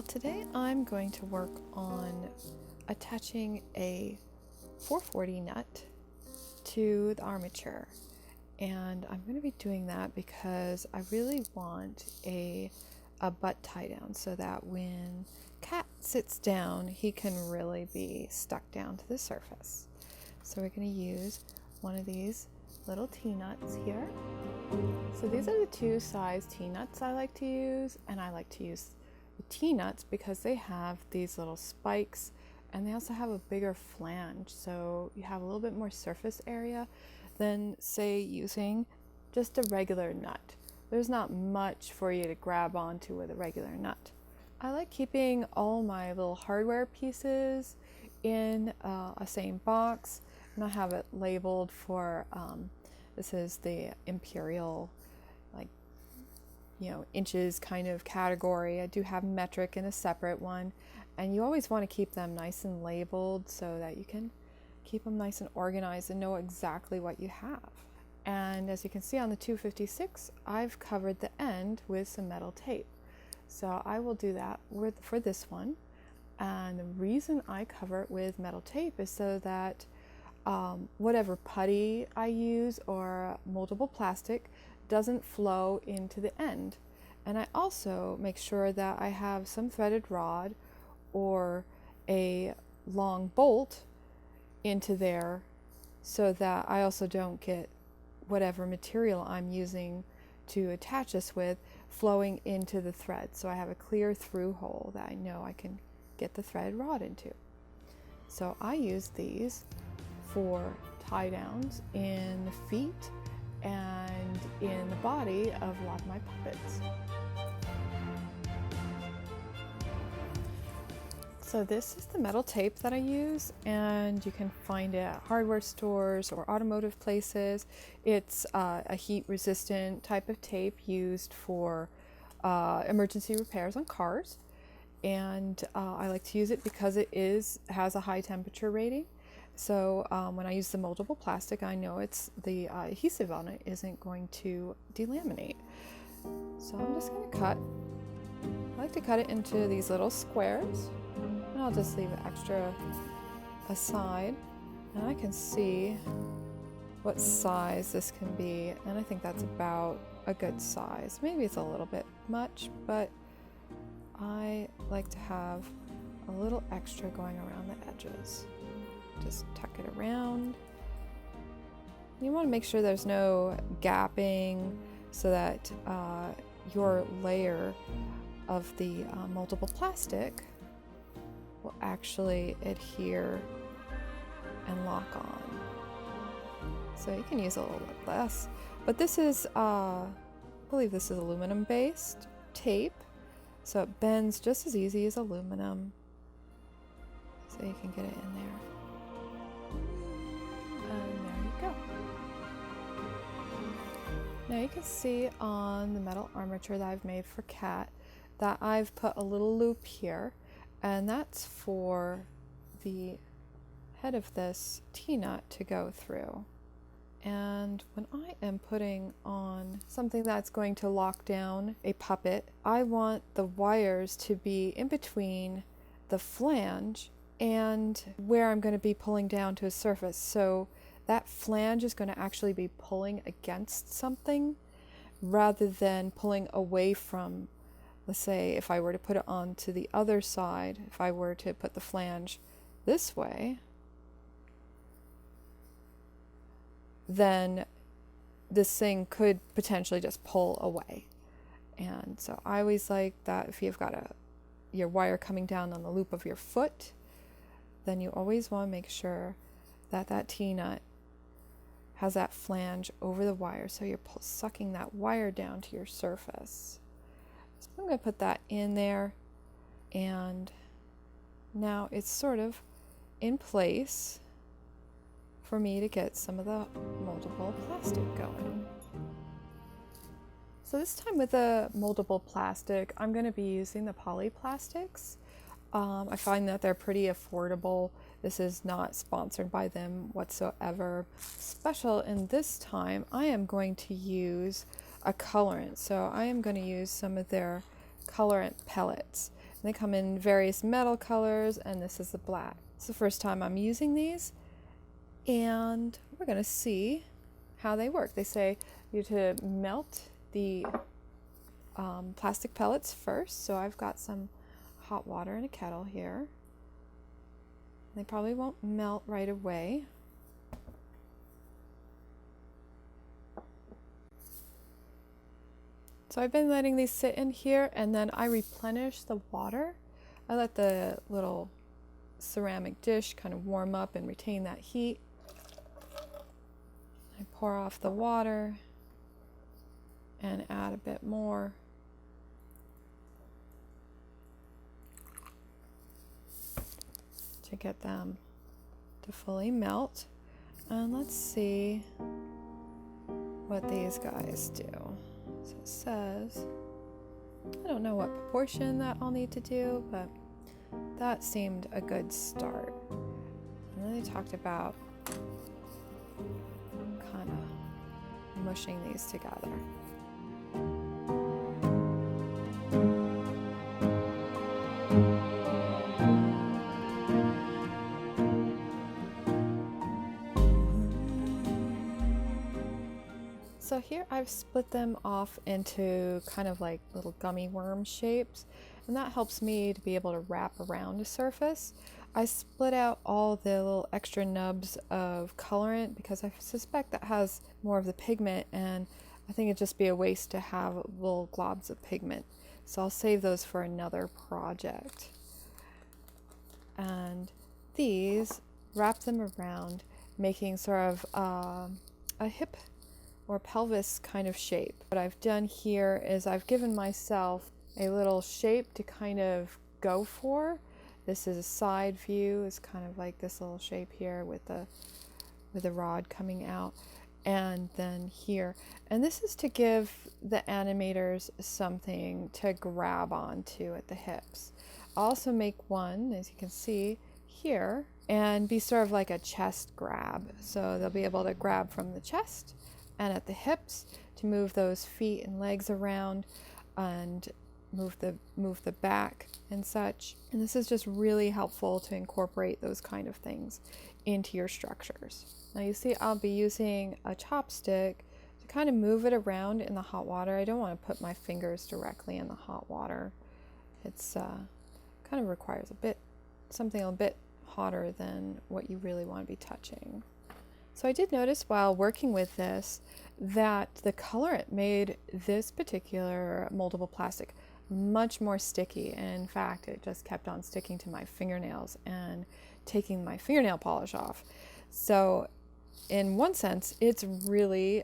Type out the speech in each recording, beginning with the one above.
Today I'm going to work on attaching a 440 nut to the armature, and I'm going to be doing that because I really want a butt tie down so that when Cat sits down he can really be stuck down to the surface. So we're going to use one of these little T-nuts here. So these are the two size T-nuts I like to use, and I like to use the T-nuts because they have these little spikes and they also have a bigger flange, so you have a little bit more surface area than, say, using just a regular nut. There's not much for you to grab onto with a regular nut. I like keeping all my little hardware pieces in a same box, and I have it labeled for this is the imperial, like, inches kind of category. I do have metric in a separate one, and you always want to keep them nice and labeled so that you can keep them nice and organized and know exactly what you have. And as you can see on the 256, I've covered the end with some metal tape. So I will do that for this one. And the reason I cover it with metal tape is so that whatever putty I use or moldable plastic doesn't flow into the end. And I also make sure that I have some threaded rod or a long bolt into there so that I also don't get whatever material I'm using to attach this with flowing into the thread. So I have a clear through hole that I know I can get the threaded rod into. So I use these for tie downs in the feet and in the body of a lot of my puppets. So this is the metal tape that I use, and you can find it at hardware stores or automotive places. It's a heat resistant type of tape used for emergency repairs on cars, and I like to use it because it has a high temperature rating. So when I use the moldable plastic, I know the adhesive on it isn't going to delaminate. So I'm just going to cut. I like to cut it into these little squares, and I'll just leave it extra aside, and I can see what size this can be, and I think that's about a good size. Maybe it's a little bit much, but I like to have a little extra going around the edges. Just tuck it around. You want to make sure there's no gapping so that your layer of the moldable plastic will actually adhere and lock on. So you can use a little bit less, but this is I believe this is aluminum based tape, so it bends just as easy as aluminum, so you can get it in there. And there you go. Now you can see on the metal armature that I've made for Cat that I've put a little loop here, and that's for the head of this T-nut to go through. And when I am putting on something that's going to lock down a puppet, I want the wires to be in between the flange and where I'm going to be pulling down to a surface. So that flange is going to actually be pulling against something rather than pulling away from. Let's say if I were to put it on to the other side, if I were to put the flange this way, then this thing could potentially just pull away. And so I always like that if you've got your wire coming down on the loop of your foot, then you always want to make sure that that T-nut has that flange over the wire, so you're sucking that wire down to your surface. So I'm going to put that in there, and now it's sort of in place for me to get some of the moldable plastic going. So this time with the moldable plastic, I'm going to be using the poly plastics. I find that they're pretty affordable. This is not sponsored by them whatsoever. Special in this time, I am going to use a colorant. So I am going to use some of their colorant pellets. They come in various metal colors, and this is the black. It's the first time I'm using these, and we're going to see how they work. They say you to melt the plastic pellets first, so I've got some hot water in a kettle here. They probably won't melt right away. So I've been letting these sit in here, and then I replenish the water. I let the little ceramic dish kind of warm up and retain that heat. I pour off the water and add a bit more. To get them to fully melt. And let's see what these guys do. So it says, I don't know what proportion that I'll need to do, but that seemed a good start. And then they talked about kind of mushing these together. So here I've split them off into kind of like little gummy worm shapes, and that helps me to be able to wrap around a surface. I split out all the little extra nubs of colorant because I suspect that has more of the pigment, and I think it'd just be a waste to have little globs of pigment. So I'll save those for another project. And these, wrap them around, making sort of a hip or pelvis kind of shape. What I've done here is I've given myself a little shape to kind of go for. This is a side view. It's kind of like this little shape here with the rod coming out, and then here. And this is to give the animators something to grab onto at the hips. I'll also make one, as you can see here, and be sort of like a chest grab. So they'll be able to grab from the chest and at the hips to move those feet and legs around and move the back and such. And this is just really helpful to incorporate those kind of things into your structures. Now you see I'll be using a chopstick to kind of move it around in the hot water. I don't want to put my fingers directly in the hot water. It's kind of requires something a bit hotter than what you really want to be touching. So I did notice while working with this that the colorant made this particular moldable plastic much more sticky. And in fact, it just kept on sticking to my fingernails and taking my fingernail polish off. So in one sense, it's really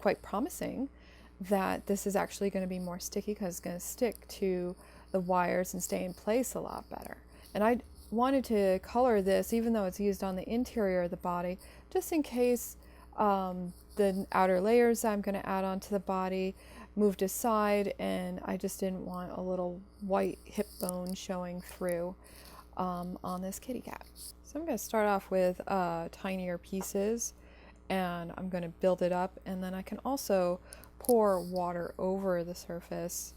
quite promising that this is actually going to be more sticky because it's going to stick to the wires and stay in place a lot better. And I wanted to color this, even though it's used on the interior of the body, just in case the outer layers I'm going to add onto the body moved aside, and I just didn't want a little white hip bone showing through on this kitty cat. So I'm going to start off with tinier pieces, and I'm going to build it up, and then I can also pour water over the surface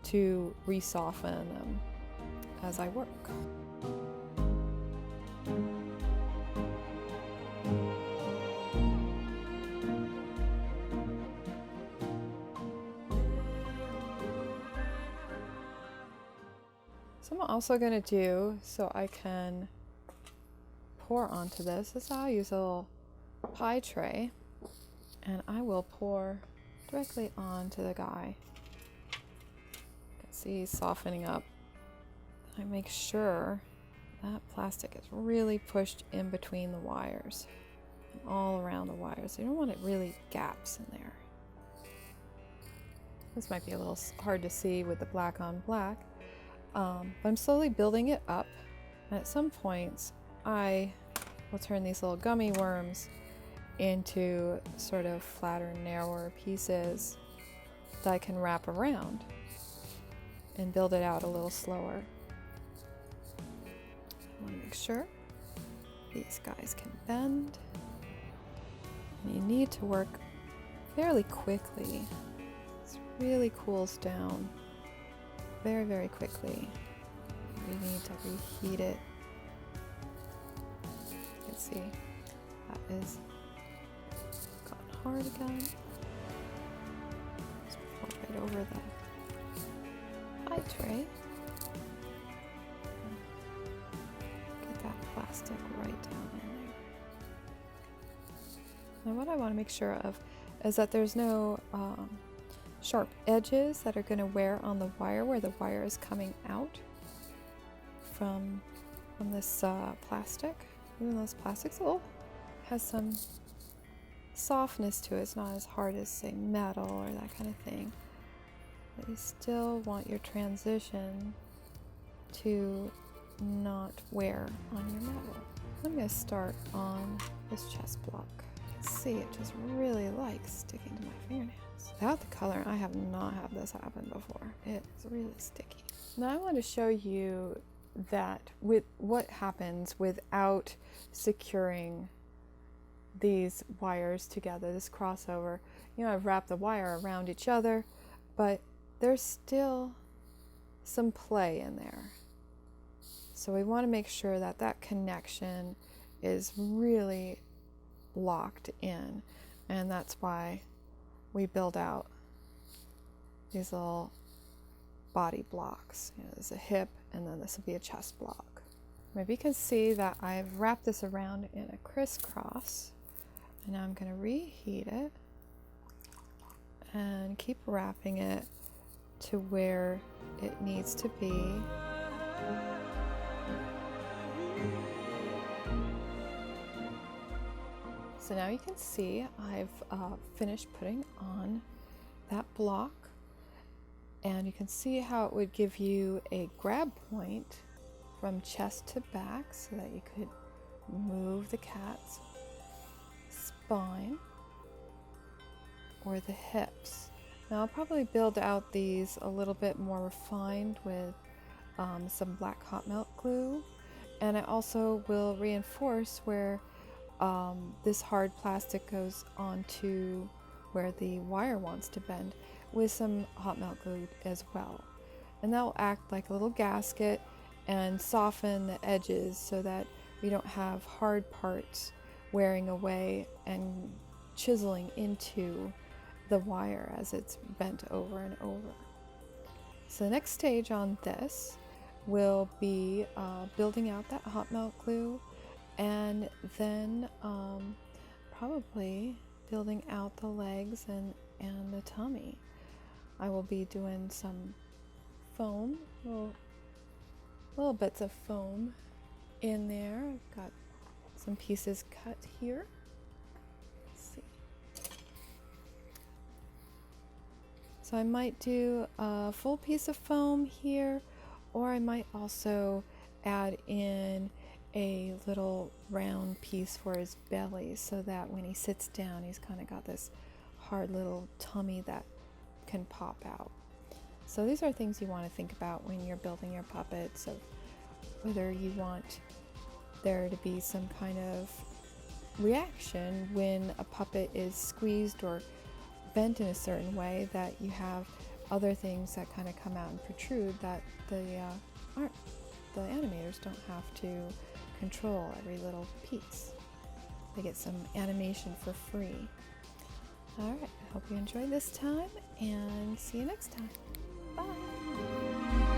to re-soften them as I work. So I'm also going to do, so I can pour onto this, is I'll use a little pie tray, and I will pour directly onto the guy. You can see he's softening up. I make sure that plastic is really pushed in between the wires and all around the wires. You don't want it really gaps in there. This might be a little hard to see with the black on black, but I'm slowly building it up, and at some points I will turn these little gummy worms into sort of flatter, narrower pieces that I can wrap around and build it out a little slower. I want to make sure these guys can bend. And you need to work fairly quickly. This really cools down very, very quickly. We need to reheat it. You can see that is gotten hard again. Just pour right over the pie tray. Get that plastic right down in there. Now what I want to make sure of is that there's no sharp edges that are going to wear on the wire where the wire is coming out from this plastic. Even though this plastic's has some softness to it. It's not as hard as, say, metal or that kind of thing. But you still want your transition to not wear on your metal. I'm going to start on this chest block. You can see it just really likes sticking to my fingernails. Without the color, I have not had this happen before. It's really sticky. Now I want to show you that with what happens without securing these wires together, this crossover. You know, I've wrapped the wire around each other, but there's still some play in there. So we want to make sure that that connection is really locked in, and that's why we build out these little body blocks. You know, there's a hip, and then this will be a chest block. Maybe you can see that I've wrapped this around in a crisscross, and now I'm going to reheat it and keep wrapping it to where it needs to be. So now you can see I've finished putting on that block, and you can see how it would give you a grab point from chest to back so that you could move the cat's spine or the hips. Now I'll probably build out these a little bit more refined with some black hot melt glue, and I also will reinforce where this hard plastic goes onto where the wire wants to bend with some hot melt glue as well. And that will act like a little gasket and soften the edges so that we don't have hard parts wearing away and chiseling into the wire as it's bent over and over. So the next stage on this will be building out that hot melt glue, and then probably building out the legs and the tummy. I will be doing some foam, little bits of foam in there. I've got some pieces cut here. Let's see. So I might do a full piece of foam here, or I might also add in a little round piece for his belly so that when he sits down he's kind of got this hard little tummy that can pop out. So these are things you want to think about when you're building your puppets, of whether you want there to be some kind of reaction when a puppet is squeezed or bent in a certain way, that you have other things that kind of come out and protrude that the animators don't have to control every little piece. They get some animation for free. Alright, I hope you enjoyed this time, and see you next time. Bye!